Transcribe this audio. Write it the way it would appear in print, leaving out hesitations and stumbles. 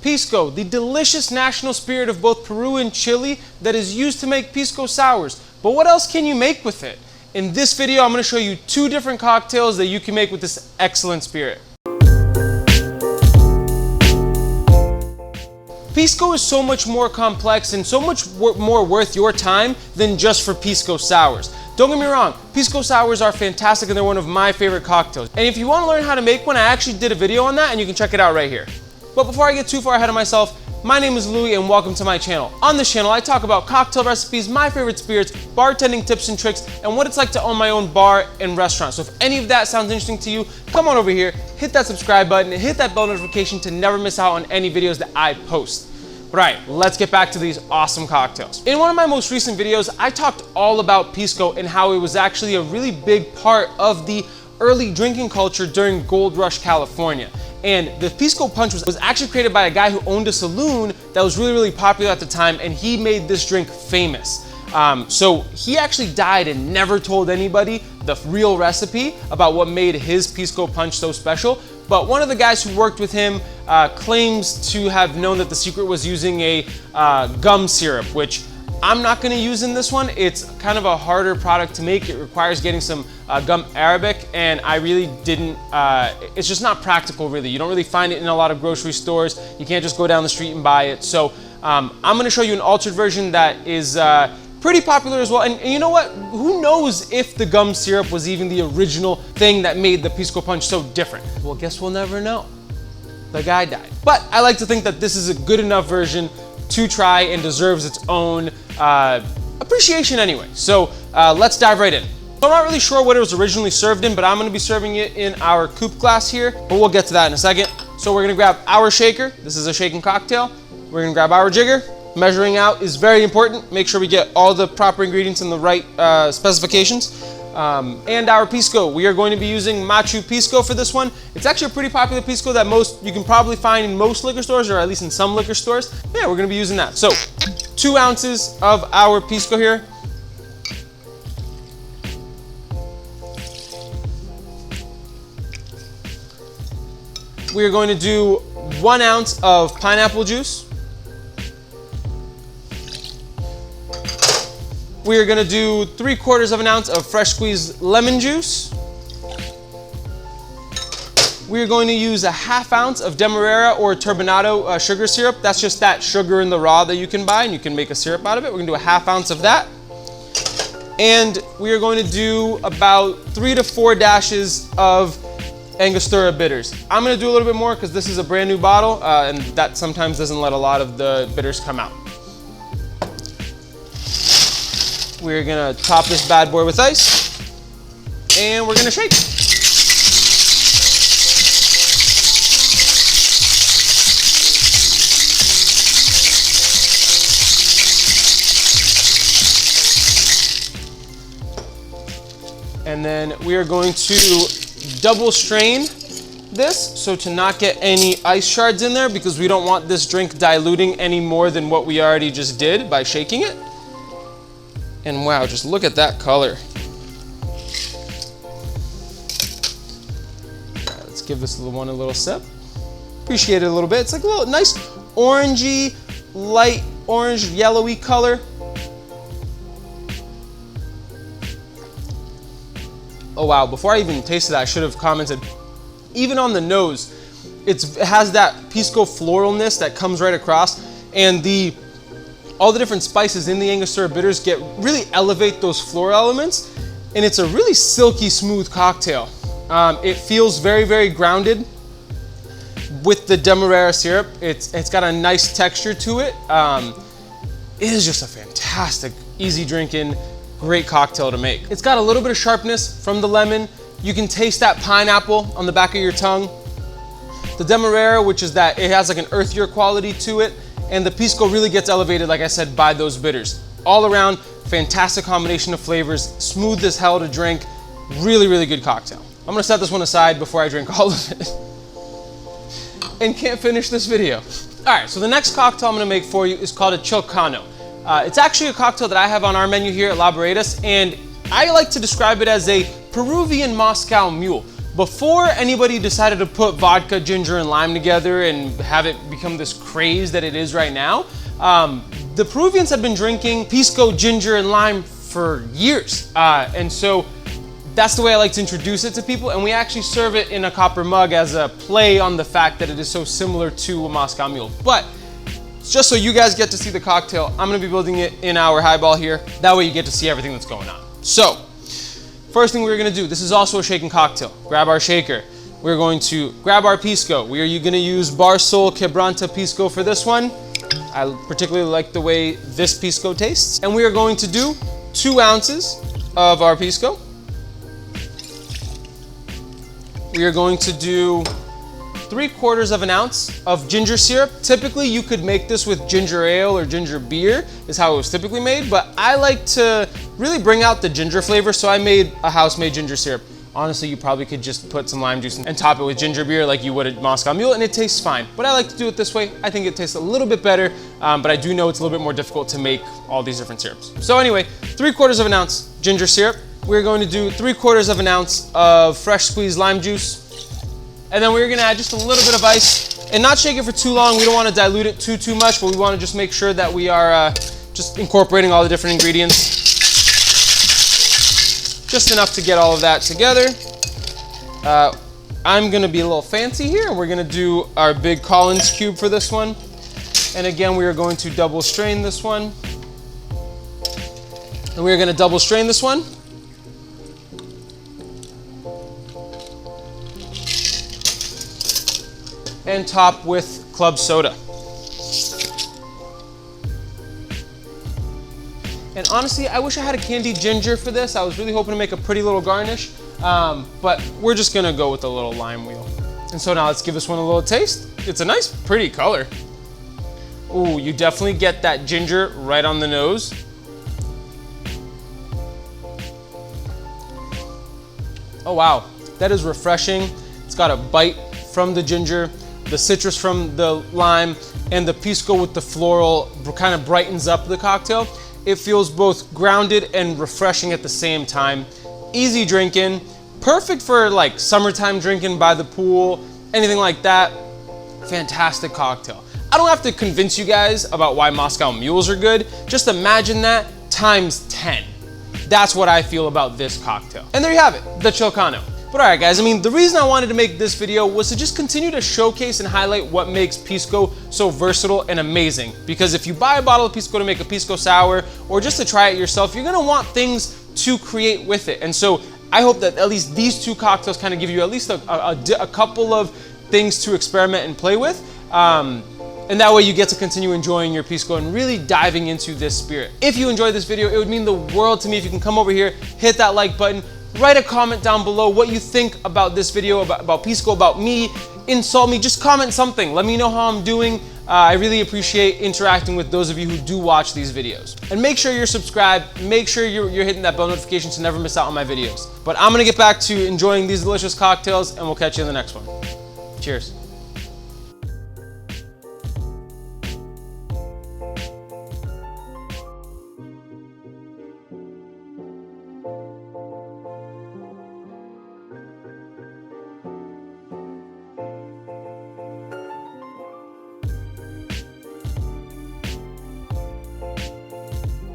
Pisco, the delicious national spirit of both Peru and Chile that is used to make Pisco Sours. But what else can you make with it? In this video, I'm going to show you 2 different cocktails that you can make with this excellent spirit. Pisco is so much more complex and so much more worth your time than just for Pisco Sours. Don't get me wrong, Pisco Sours are fantastic and they're one of my favorite cocktails. And if you want to learn how to make one, I actually did a video on that and you can check it out right here. But before I get too far ahead of myself, my name is Louis and welcome to my channel. On this channel, I talk about cocktail recipes, my favorite spirits, bartending tips and tricks, and what it's like to own my own bar and restaurant. So if any of that sounds interesting to you, come on over here, hit that subscribe button, and hit that bell notification to never miss out on any videos that I post. Right, let's get back to these awesome cocktails. In one of my most recent videos, I talked all about Pisco and how it was actually a really big part of the early drinking culture during Gold Rush, California. And the Pisco Punch was actually created by a guy who owned a saloon that was really popular at the time, and he made this drink famous. So he actually died and never told anybody the real recipe about what made his Pisco Punch so special. But one of the guys who worked with him claims to have known that the secret was using a gum syrup, which I'm not going to use in this one. It's kind of a harder product to make. It requires getting some gum arabic, and I really didn't, it's just not practical really. You don't really find it in a lot of grocery stores. You can't just go down the street and buy it. So I'm going to show you an altered version that is pretty popular as well. And you know what? Who knows if the gum syrup was even the original thing that made the Pisco Punch so different? Well, guess we'll never know. The guy died. But I like to think that this is a good enough version to try and deserves its own appreciation anyway. So let's dive right in. So I'm not really sure what it was originally served in, but I'm gonna be serving it in our coupe glass here, but we'll get to that in a second. So we're gonna grab our shaker. This is a shaken cocktail. We're gonna grab our jigger. Measuring out is very important. Make sure we get all the proper ingredients in the right specifications. And our Pisco. We are going to be using Machu Pisco for this one. It's actually a pretty popular Pisco that you can probably find in most liquor stores, or at least in some liquor stores. Yeah, we're gonna be using that. So 2 ounces of our Pisco here. We are going to do 1 ounce of pineapple juice. We are going to do 3/4 of an ounce of fresh squeezed lemon juice. We are going to use a 1/2 ounce of Demerara or turbinado sugar syrup. That's just that sugar in the raw that you can buy, and you can make a syrup out of it. We're going to do a 1/2 ounce of that. And we are going to do about 3 to 4 dashes of Angostura bitters. I'm going to do a little bit more because this is a brand new bottle, and that sometimes doesn't let a lot of the bitters come out. We're gonna top this bad boy with ice, and we're gonna shake. And then we are going to double strain this so to not get any ice shards in there, because we don't want this drink diluting any more than what we already just did by shaking it. And wow, just look at that color. All right, let's give this one a little sip. Appreciate it a little bit. It's like a little nice orangey, light orange, yellowy color. Oh wow, before I even tasted that, I should have commented, even on the nose, it has that Pisco floralness that comes right across, and all the different spices in the Angostura bitters really elevate those floral elements, and it's a really silky smooth cocktail. It feels very grounded with the Demerara syrup. It's got a nice texture to it. It is just a fantastic, easy drinking, great cocktail to make. It's got a little bit of sharpness from the lemon. You can taste that pineapple on the back of your tongue. The Demerara, which is that it has like an earthier quality to it. And the Pisco really gets elevated, like I said, by those bitters. All around, fantastic combination of flavors, smooth as hell to drink, really good cocktail. I'm gonna set this one aside before I drink all of it. And can't finish this video. All right, so the next cocktail I'm gonna make for you is called a Chilcano. It's actually a cocktail that I have on our menu here at La Boredas, and I like to describe it as a Peruvian Moscow Mule. before anybody decided to put vodka, ginger, and lime together and have it become this craze that it is right now, the Peruvians have been drinking Pisco, ginger, and lime for years. And so that's the way I like to introduce it to people, and we actually serve it in a copper mug as a play on the fact that it is so similar to a Moscow Mule. But just so you guys get to see the cocktail, I'm gonna be building it in our highball here. That way you get to see everything that's going on. So, first thing we're gonna do, this is also a shaken cocktail. Grab our shaker. We're going to grab our Pisco. We are gonna use Barcel Quebranta Pisco for this one. I particularly like the way this Pisco tastes. And we are going to do 2 ounces of our Pisco. We are going to do 3/4 of an ounce of ginger syrup. Typically, you could make this with ginger ale or ginger beer, is how it was typically made, but I like to really bring out the ginger flavor, so I made a house-made ginger syrup. Honestly, you probably could just put some lime juice and top it with ginger beer like you would at Moscow Mule, and it tastes fine. But I like to do it this way. I think it tastes a little bit better, but I do know it's a little bit more difficult to make all these different syrups. So anyway, 3/4 of an ounce ginger syrup. We're going to do 3/4 of an ounce of fresh squeezed lime juice. And then we're gonna add just a little bit of ice and not shake it for too long. We don't wanna dilute it too much, but we wanna just make sure that we are just incorporating all the different ingredients. Just enough to get all of that together. I'm gonna be a little fancy here, and we're gonna do our big Collins cube for this one. And again, we are going to double strain this one. And we're gonna double strain this one. And top with club soda. And honestly, I wish I had a candied ginger for this. I was really hoping to make a pretty little garnish, but we're just gonna go with a little lime wheel. And so now let's give this one a little taste. It's a nice, pretty color. Ooh, you definitely get that ginger right on the nose. Oh wow, that is refreshing. It's got a bite from the ginger, the citrus from the lime, and the Pisco with the floral kind of brightens up the cocktail. It feels both grounded and refreshing at the same time. Easy drinking, perfect for like summertime drinking by the pool, anything like that. Fantastic cocktail. I don't have to convince you guys about why Moscow Mules are good. Just imagine that times 10. That's what I feel about this cocktail. And there you have it, the Chilcano. But all right, guys, I mean, the reason I wanted to make this video was to just continue to showcase and highlight what makes Pisco so versatile and amazing. Because if you buy a bottle of Pisco to make a Pisco Sour or just to try it yourself, you're gonna want things to create with it. And so I hope that at least these 2 cocktails kind of give you at least a couple of things to experiment and play with. And that way you get to continue enjoying your Pisco and really diving into this spirit. If you enjoyed this video, it would mean the world to me if you can come over here, hit that like button, write a comment down below what you think about this video, about Pisco, about me, insult me, just comment something. Let me know how I'm doing. I really appreciate interacting with those of you who do watch these videos. And make sure you're subscribed, make sure you're hitting that bell notification to never miss out on my videos. But I'm gonna get back to enjoying these delicious cocktails, and we'll catch you in the next one. Cheers.